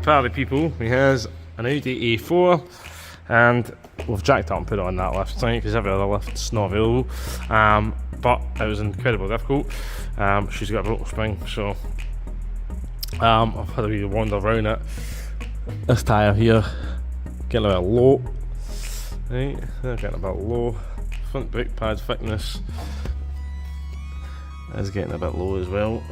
party people, he has an Audi A4, and we've jacked up and put it on that lift tonight because every other lift's not available. But it was incredibly difficult. She's got a broken spring, so I've had a wee wander around it. This tyre here getting a bit low, right? They're getting a bit low. Front brake pad thickness is getting a bit low as well.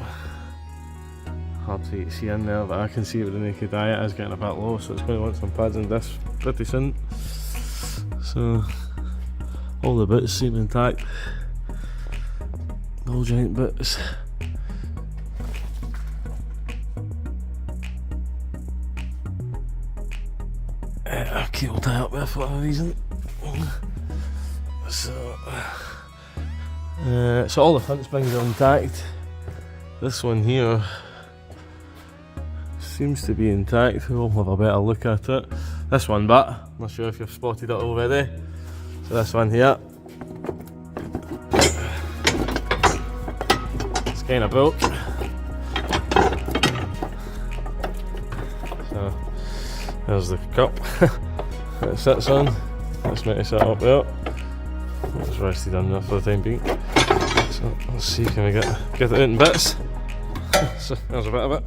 Hard to see in there, but I can see it with the naked eye. It is getting a bit low, so it's going to want some pads in this pretty soon. So all the bits seem intact, all giant bits. I've keeled tie up there for whatever reason. So all the front springs are intact. This one here seems to be intact. We'll have a better look at it. This one, but I'm not sure if you've spotted it already. So this one here, it's kind of broke. So there's the cup that it sits on. Let's make it sit up there. It's rested on there for the time being. So let's see, can we get it out in bits? So there's a bit of it.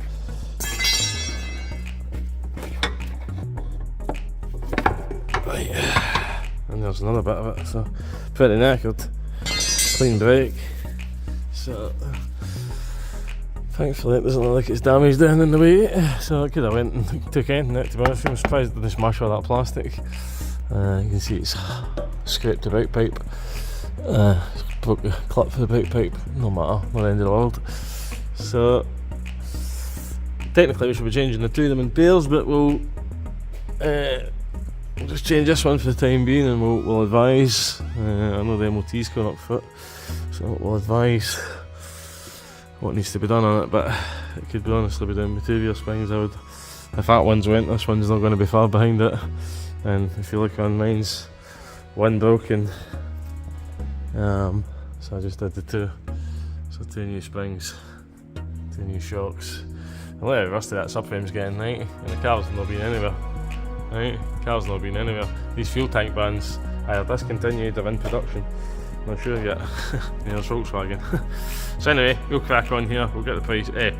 Right, and there's another bit of it. So pretty knackered. Clean brake. So thankfully it doesn't look like it's damaged down in the way. So I could have went and took anything out, to be honest. I'm surprised it didn't smash all that plastic. You can see it's scraped the brake pipe. Broke the clip for the brake pipe. No matter, not the end of the world. So technically we should be changing the two of them in pairs, but we'll just change this one for the time being, and we'll advise. I know the MOT's going up foot, so we'll advise what needs to be done on it. But it could be honestly be down to 2 rear springs. If that one's went, this one's not going to be far behind it. And if you look on mine's, one broken. So I just did the two. So 2 new springs, 2 new shocks. And look how rusty that subframe's getting, right? And the car's not been anywhere. Right? Car's not been anywhere. These fuel tank bands either discontinued or in production. Not sure yet. There's Volkswagen. So anyway, we'll crack on here. We'll get the price, get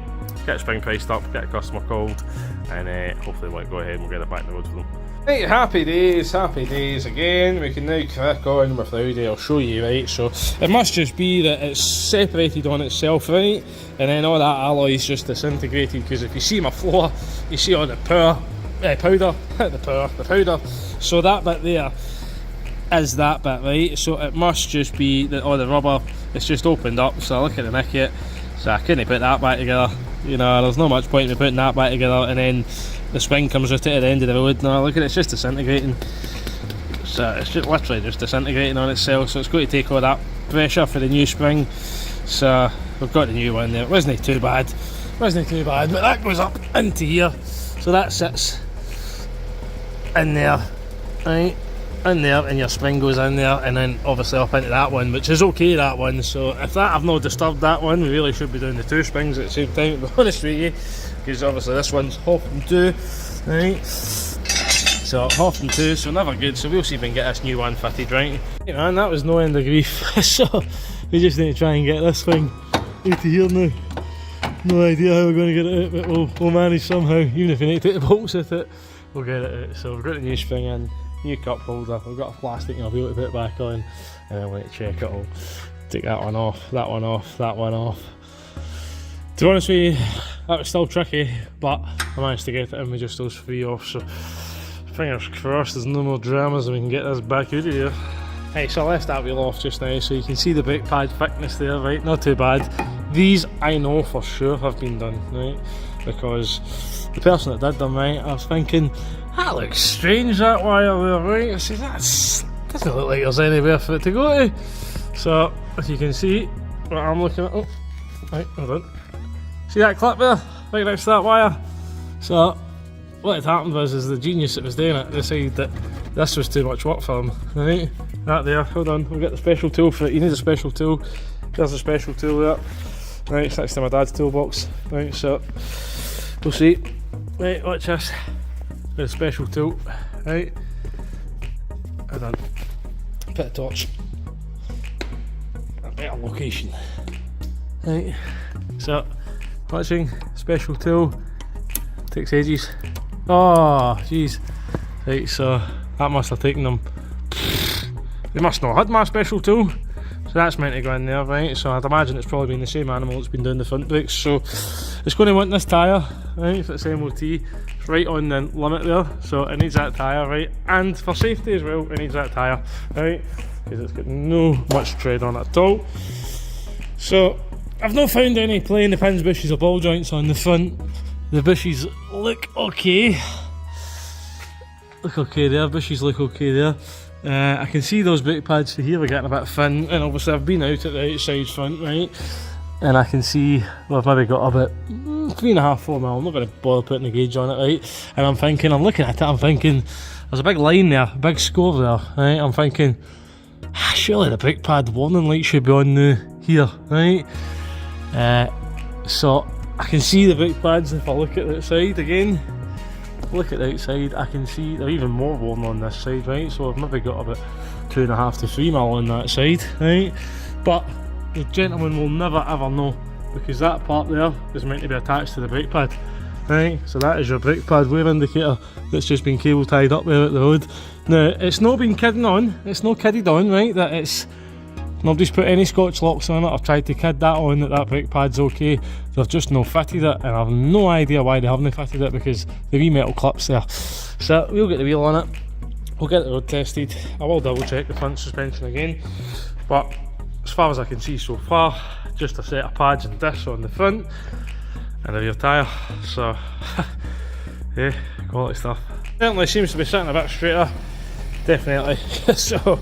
the spring priced up, get a customer called, and hopefully we'll go ahead and we'll get it back on the road for them. Right, happy days again. We can now crack on with the Audi. I'll show you, right? So it must just be that it's separated on itself, right? And then all that alloy is just disintegrated, because if you see my floor, you see all the powder. So that bit there is that bit, right? So it must just be that all the rubber, it's just opened up. So I look at the nick it, so I couldn't put that back together. You know, there's not much point in putting that back together, and then the spring comes out at the end of the road. Now look at it, it's just disintegrating. So it's just literally just disintegrating on itself. So it's going to take all that pressure for the new spring. So we've got the new one there. It wasn't too bad, but that goes up into here. So that sits in there, right? In there, and your spring goes in there, and then obviously up into that one, which is okay, that one. So if that I've not disturbed that one, we really should be doing the 2 springs at the same time, to be honest with you, because obviously this one's half and 2, right? So half and 2, so never good. So we'll see if we can get this new one fitted, right? Hey man, that was no end of grief. So we just need to try and get this thing out of here now. No idea how we're going to get it out, but we'll manage somehow. Even if we need to take the bolts with it, we'll get it out. So we've got the new spring in, new cup holder, we've got a plastic, and I'll be able to put it back on, and then we'll check it all. Take that one off, that one off, that one off. To be honest with you, that was still tricky, but I managed to get it in with just those 3 off, so fingers crossed there's no more dramas and we can get this back out of here. Right, so I left that wheel off just now, so you can see the brake pad thickness there, right? Not too bad. These I know for sure have been done, right? Because the person that did them, right, I was thinking, that looks strange, that wire there, right? I said, doesn't look like there's anywhere for it to go to. So, as you can see, what I'm looking at, oh, right, hold on. See that clip there, right next to that wire? So, what had happened was the genius that was doing it decided that this was too much work for him, right? That there, hold on, we'll get the special tool for it. You need a special tool. There's a special tool there. Right, it's next to my dad's toolbox. Right, so we'll see. Right, watch this. With a special tool. Right. I done. Put a torch. A better location. Right. So, watching special tool. Takes ages. Oh, jeez. Right, so that must have taken them. They must not have had my special tool. So that's meant to go in there, right? So I'd imagine it's probably been the same animal that's been doing the front brakes. So it's going to want this tyre, right? If it's MOT, it's right on the limit there. So it needs that tyre, right? And for safety as well, it needs that tyre, right? Because it's got no much tread on it at all. So I've not found any playing the pins, bushes or ball joints on the front. The bushes look okay. Look okay there, bushes look okay there. I can see those brake pads here are getting a bit thin, and obviously I've been out at the outside front, right? And I can see, well, I've maybe got about 3.5, 4 mil. I'm not going to bother putting a gauge on it, right? And I'm thinking, I'm looking at it, I'm thinking, there's a big line there, a big score there, right? I'm thinking, surely the brake pad warning light should be on here, right? So I can see the brake pads if I look at the outside again. Look at the outside, I can see they're even more worn on this side, right? So I've maybe got about 2.5 to 3 mil on that side, right? But the gentleman will never ever know, because that part there is meant to be attached to the brake pad, right? So that is your brake pad wear indicator that's just been cable tied up there at the road. Now, it's not been kidding on, it's not kidded on, right? That it's, nobody's put any Scotch locks on it. I've tried to kid that on, that brake pad's okay. They've just no fitted it, and I've no idea why they haven't fitted it, because the wee metal clips there. So we'll get the wheel on it, we'll get the road tested. I will double check the front suspension again, but as far as I can see so far, just a set of pads and discs on the front and a rear tyre. So yeah, quality stuff. Certainly seems to be sitting a bit straighter, definitely. So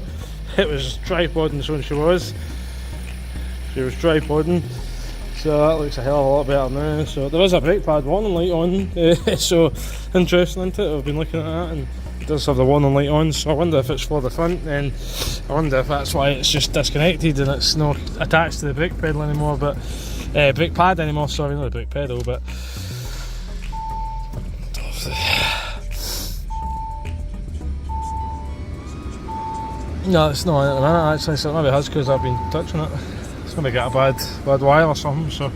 it was tripoding, so she was tripoding, so that looks a hell of a lot better now. So there is a brake pad warning light on, so interesting, isn't it? I've been looking at that, and it does have the warning light on, so I wonder if it's for the front, and I wonder if that's why it's just disconnected and it's not attached to the brake pedal anymore, but brake pad anymore, sorry, not the brake pedal, but no, it's not at the minute actually, so maybe it has because I've been touching it. It's maybe got a bad wire or something, so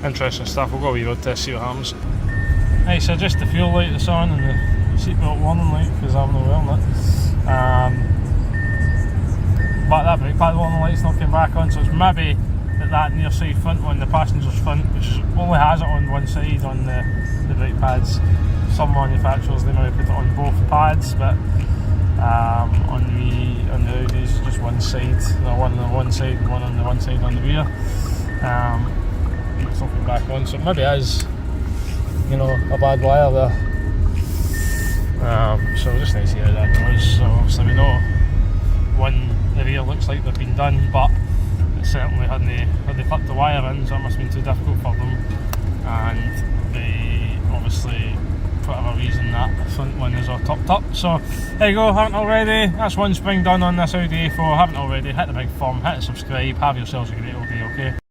interesting stuff. We'll go a wee road test, see what happens. Right, so just the fuel light that's on and the seatbelt warning light, because I'm not wearing it. But that brake pad warning light's not came back on, so it's maybe that near side front one, the passenger's front, which only has it on one side on the brake pads. Some manufacturers, they might put it on both pads, but on the Audis, just one side, one on one side and one on the one side on the rear. It's not coming back on, so maybe it is, you know, a bad wire there. So we just need to see how that goes. So obviously we know the rear looks like they've been done, but it certainly hadn't they flipped the wire in, so it must have been too difficult for them, and they obviously, for whatever reason, that front one is all topped up. So there you go, haven't already, that's one spring done on this Audi A4. Haven't already, hit the big thumb, hit subscribe, have yourselves a great old day, okay?